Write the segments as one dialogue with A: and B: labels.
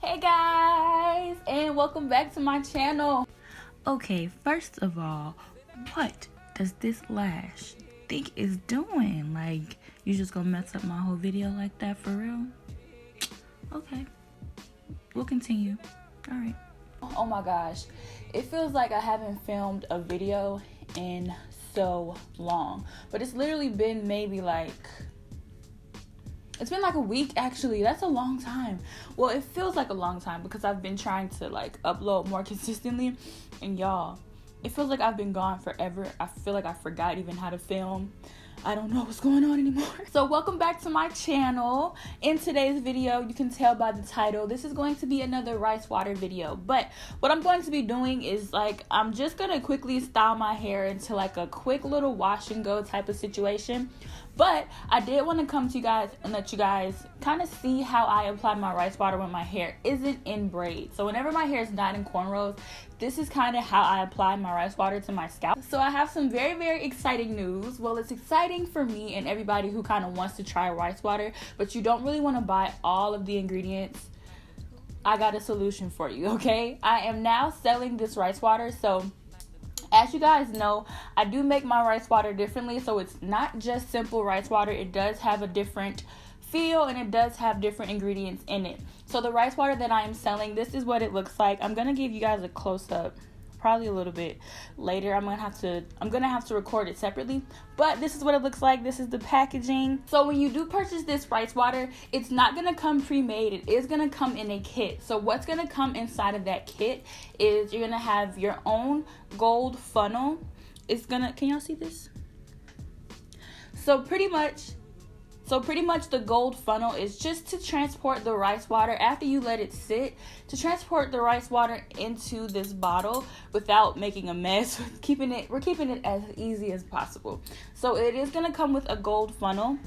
A: Hey guys, and welcome back to my channel. Okay, first of all, what does this lash think it's doing? Like, you just gonna mess up my whole video like that for real? Okay, we'll continue. All right. Oh my gosh, it feels like I haven't filmed a video in so long, but it's literally been maybe like it's been like a week actually. That's a long time. Well, it feels like a long time because I've been trying to like upload more consistently, and y'all, it feels like I've been gone forever. I feel like I forgot even how to film. I don't know what's going on anymore. So welcome back to my channel. In today's video, you can tell by the title, this is going to be another rice water video. But what I'm going to be doing is like, I'm just gonna quickly style my hair into like a quick little wash and go type of situation. But I did want to come to you guys and let you guys kind of see how I apply my rice water when my hair isn't in braids. So whenever my hair is not in cornrows, this is kind of how I apply my rice water to my scalp. So I have some very, very exciting news. Well, it's exciting for me and everybody who kind of wants to try rice water, but you don't really want to buy all of the ingredients. I got a solution for you, okay? I am now selling this rice water. So as you guys know, I do make my rice water differently, so it's not just simple rice water. It does have a different feel and it does have different ingredients in it. So the rice water that I am selling, this is what it looks like. I'm gonna give you guys a close-up probably a little bit later. I'm gonna have to record it separately, but this is what it looks like. This is the packaging. So when you do purchase this rice water, it's not gonna come pre-made. It is gonna come in a kit. So what's gonna come inside of that kit is you're gonna have your own gold funnel. Can y'all see this? So pretty much the gold funnel is just to transport the rice water after you let it sit, to transport the rice water into this bottle without making a mess. We're keeping it as easy as possible. So it is going to come with a gold funnel.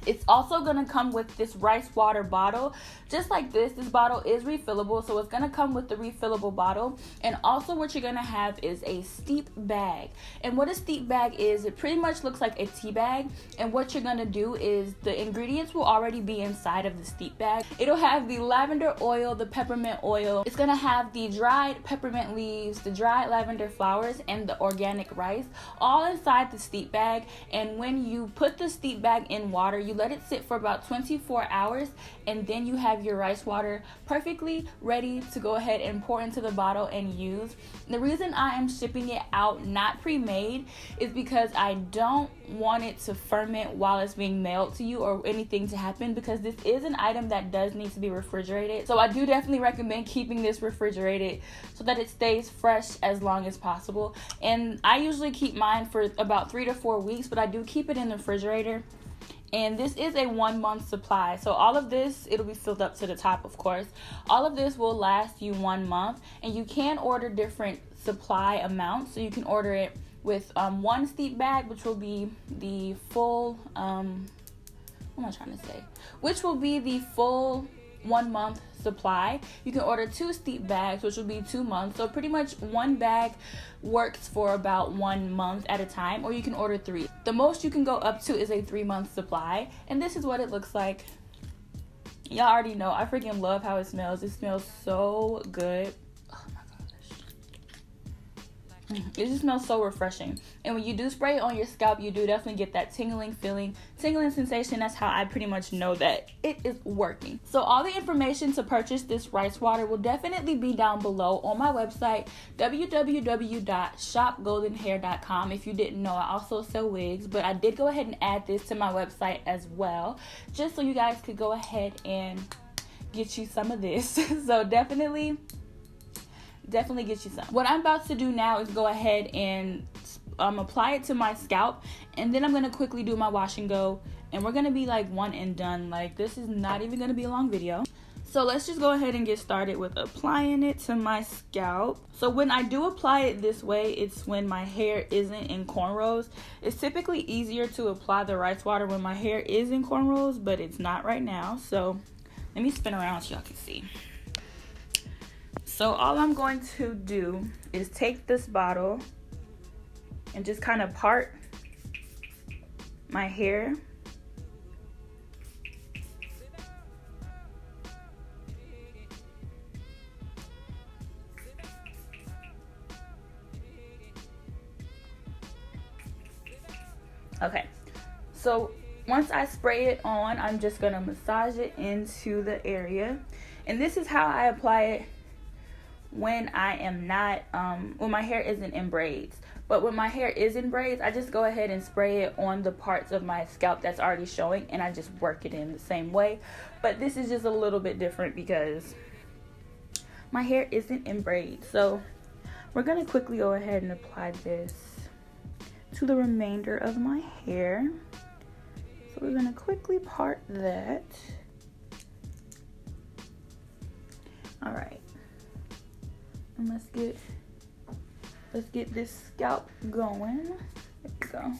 A: It's also going to come with this rice water bottle, just like this. This bottle is refillable, so it's going to come with the refillable bottle. And also what you're going to have is a steep bag. And what a steep bag is, it pretty much looks like a tea bag. And what you're going to do is the ingredients will already be inside of the steep bag. It'll have the lavender oil, the peppermint oil. It's going to have the dried peppermint leaves, the dried lavender flowers, and the organic rice, all inside the steep bag. And when you put the steep bag in water, you let it sit for about 24 hours, and then you have your rice water perfectly ready to go ahead and pour into the bottle and use. The reason I am shipping it out not pre-made is because I don't want it to ferment while it's being mailed to you or anything to happen, because this is an item that does need to be refrigerated. So I do definitely recommend keeping this refrigerated so that it stays fresh as long as possible. And I usually keep mine for about 3 to 4 weeks, but I do keep it in the refrigerator. And this is a 1 month supply. So all of this, it'll be filled up to the top, of course. All of this will last you 1 month, and you can order different supply amounts. So you can order it with one steep bag, which will be the full, which will be the full 1 month supply. You can order 2 steep bags, which will be 2 months. So pretty much one bag works for about 1 month at a time, or you can order 3. The most you can go up to is a 3-month supply, and this is what it looks like. Y'all already know I freaking love how it smells. It smells so good. Oh my gosh, it just smells so refreshing. And when you do spray it on your scalp, you do definitely get that tingling sensation. That's how I pretty much know that it is working. So all the information to purchase this rice water will definitely be down below on my website, www.shopgoldenhair.com. If you didn't know, I also sell wigs, but I did go ahead and add this to my website as well, just so you guys could go ahead and get you some of this. So definitely get you some. What I'm about to do now is go ahead and apply it to my scalp, and then I'm gonna quickly do my wash and go, and we're gonna be like one and done. Like, this is not even gonna be a long video. So let's just go ahead and get started with applying it to my scalp. So when I do apply it this way, it's when my hair isn't in cornrows. It's typically easier to apply the rice water when my hair is in cornrows, but it's not right now. So let me spin around so y'all can see. So all I'm going to do is take this bottle and just kind of part my hair. Okay, so once I spray it on, I'm just gonna massage it into the area. And this is how I apply it when I am not, when my hair isn't in braids. But when my hair is in braids, I just go ahead and spray it on the parts of my scalp that's already showing, and I just work it in the same way. But this is just a little bit different because my hair isn't in braids. So we're gonna quickly go ahead and apply this to the remainder of my hair. So we're gonna quickly part that. All right, and let's get this scalp going. There we go.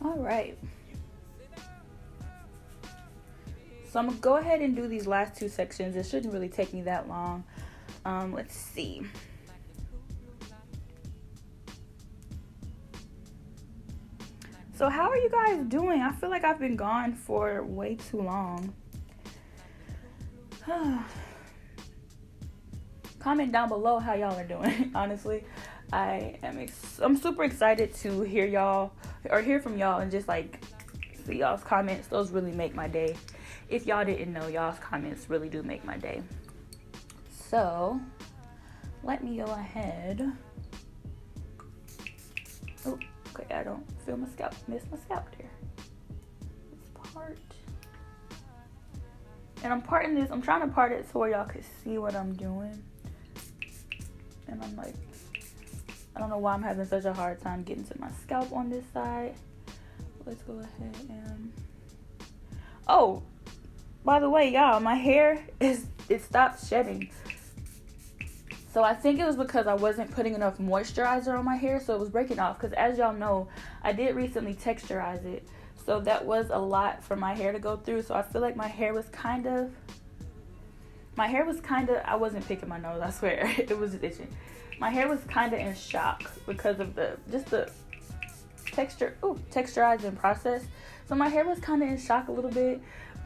A: All right, so I'm gonna go ahead and do these last two sections. It shouldn't really take me that long. Let's see. So how are you guys doing? I feel like I've been gone for way too long. Comment down below how y'all are doing. Honestly, I'm super excited to hear y'all or hear from y'all and just like see y'all's comments. Those really make my day. If y'all didn't know, y'all's comments really do make my day. So let me go ahead. Oh, okay, I don't feel my scalp. Miss my scalp there. This part. And I'm parting this. I'm trying to part it so where y'all could see what I'm doing. And I'm like, I don't know why I'm having such a hard time getting to my scalp on this side. Let's go ahead and... Oh, by the way, y'all, my hair it stopped shedding. So I think it was because I wasn't putting enough moisturizer on my hair, so it was breaking off. Because as y'all know, I did recently texturize it. So that was a lot for my hair to go through. So I feel like my hair was kind of, I wasn't picking my nose, I swear. It was just itching. My hair was kind of in shock because of the texturizing process. So my hair was kind of in shock a little bit,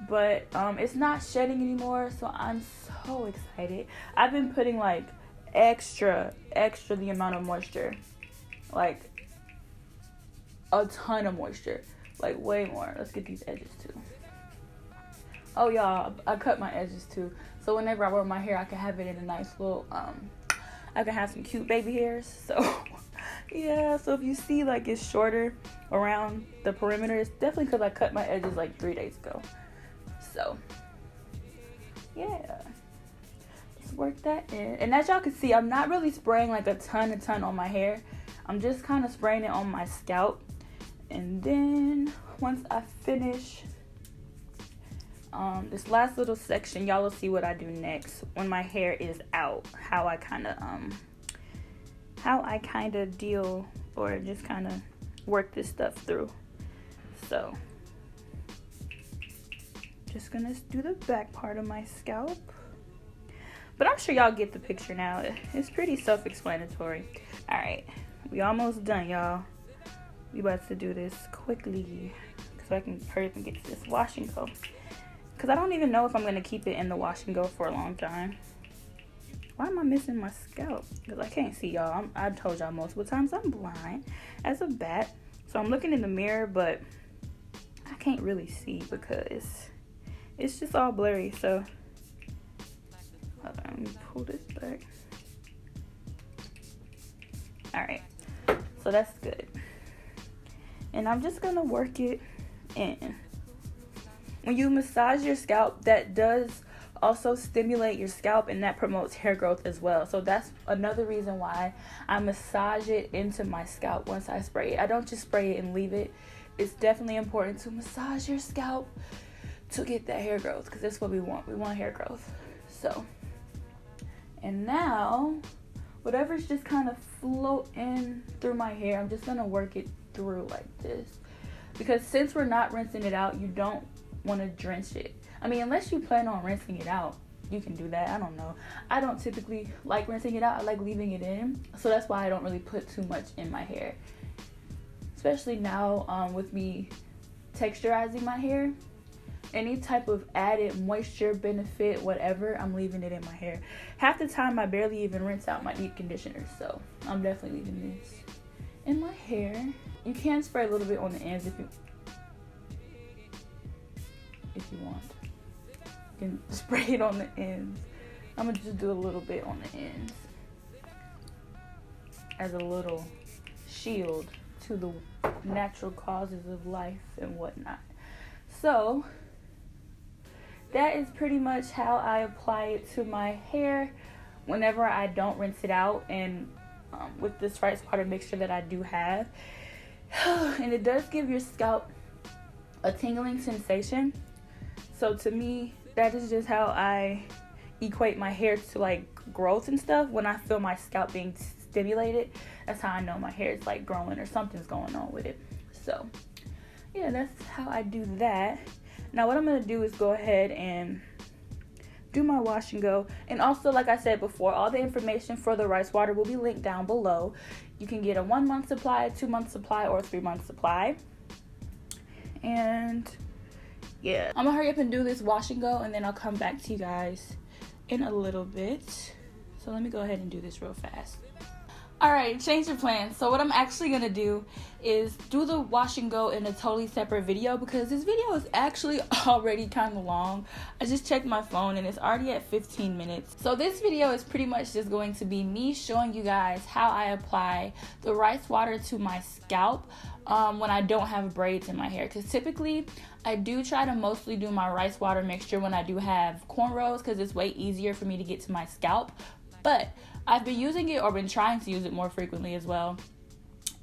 A: but it's not shedding anymore. So I'm so excited. I've been putting like extra the amount of moisture, like a ton of moisture, like way more. Let's get these edges too. Oh y'all, I cut my edges too, so whenever I wear my hair I can have it in a nice little I can have some cute baby hairs. So yeah, so if you see like it's shorter around the perimeter, it's definitely because I cut my edges like 3 days ago. So yeah, let's work that in. And as y'all can see, I'm not really spraying like a ton on my hair. I'm just kind of spraying it on my scalp. And then once I finish this last little section, y'all will see what I do next when my hair is out, how I kind of deal or just kind of work this stuff through. So just gonna do the back part of my scalp, but I'm sure y'all get the picture now. It's pretty self-explanatory. All right, we almost done, y'all. We about to do this quickly so I can hurry up and get to this wash and go, because I don't even know if I'm gonna keep it in the wash and go for a long time. Why am I missing my scalp? Because I can't see, y'all. I told y'all multiple times I'm blind as a bat. So I'm looking in the mirror, but I can't really see because it's just all blurry. So hold on, let me pull this back. All right, so that's good. And I'm just gonna work it in. When you massage your scalp, that does also stimulate your scalp, and that promotes hair growth as well. So that's another reason why I massage it into my scalp once I spray it. I don't just spray it and leave it. It's definitely important to massage your scalp to get that hair growth, because that's what we want. We want hair growth. So, and now whatever's just kind of floating through my hair, I'm just gonna work it through like this. because since we're not rinsing it out, you don't want to drench it. I mean, unless you plan on rinsing it out, you can do that. I don't know. I don't typically like rinsing it out. I like leaving it in. So that's why I don't really put too much in my hair. Especially now with me texturizing my hair. Any type of added moisture, benefit, whatever, I'm leaving it in my hair. Half the time I barely even rinse out my deep conditioner. So I'm definitely leaving this in my hair. You can spray a little bit on the ends if you want. You can spray it on the ends. I'm gonna just do a little bit on the ends as a little shield to the natural causes of life and whatnot. So that is pretty much how I apply it to my hair whenever I don't rinse it out, and with this rice water mixture that I do have. And it does give your scalp a tingling sensation. So to me, that is just how I equate my hair to like growth and stuff. When I feel my scalp being stimulated, that's how I know my hair is like growing or something's going on with it. So yeah, that's how I do that. Now what I'm going to do is go ahead and do my wash and go. And also, like I said before, all the information for the rice water will be linked down below. You can get a 1 month supply, a 2 month supply, or a 3 month supply. And yeah, I'm gonna hurry up and do this wash and go, and then I'll come back to you guys in a little bit. So let me go ahead and do this real fast. Alright, change of plans. So what I'm actually gonna do is do the wash and go in a totally separate video, because this video is actually already kind of long. I just checked my phone and it's already at 15 minutes. So this video is pretty much just going to be me showing you guys how I apply the rice water to my scalp when I don't have braids in my hair, because typically I do try to mostly do my rice water mixture when I do have cornrows, because it's way easier for me to get to my scalp. But I've been using it, or been trying to use it more frequently as well,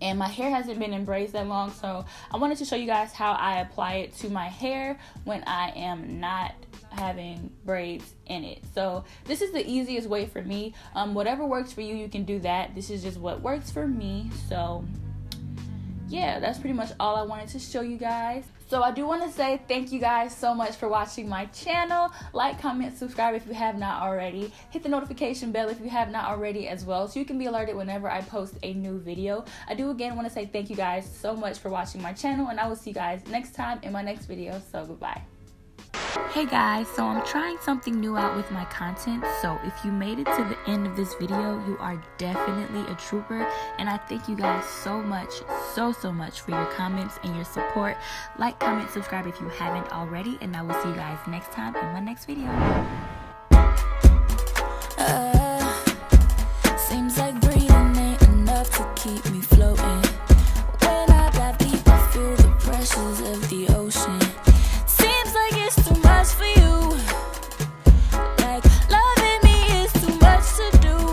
A: and my hair hasn't been in braids that long, so I wanted to show you guys how I apply it to my hair when I am not having braids in it. So this is the easiest way for me. Whatever works for you, you can do that. This is just what works for me. So yeah, that's pretty much all I wanted to show you guys. So I do want to say thank you guys so much for watching my channel. Like, comment, subscribe if you have not already. Hit the notification bell if you have not already as well, so you can be alerted whenever I post a new video. I do again want to say thank you guys so much for watching my channel, and I will see you guys next time in my next video. So goodbye. Hey guys, so I'm trying something new out with my content, so if you made it to the end of this video, you are definitely a trooper, and I thank you guys so much, so much for your comments and your support. Like, comment, subscribe if you haven't already, and I will see you guys next time in my next video. Seems like breathing ain't enough to keep me floating. When I dive deep, I feel the pressures of the ocean. Seems like it's too much for you.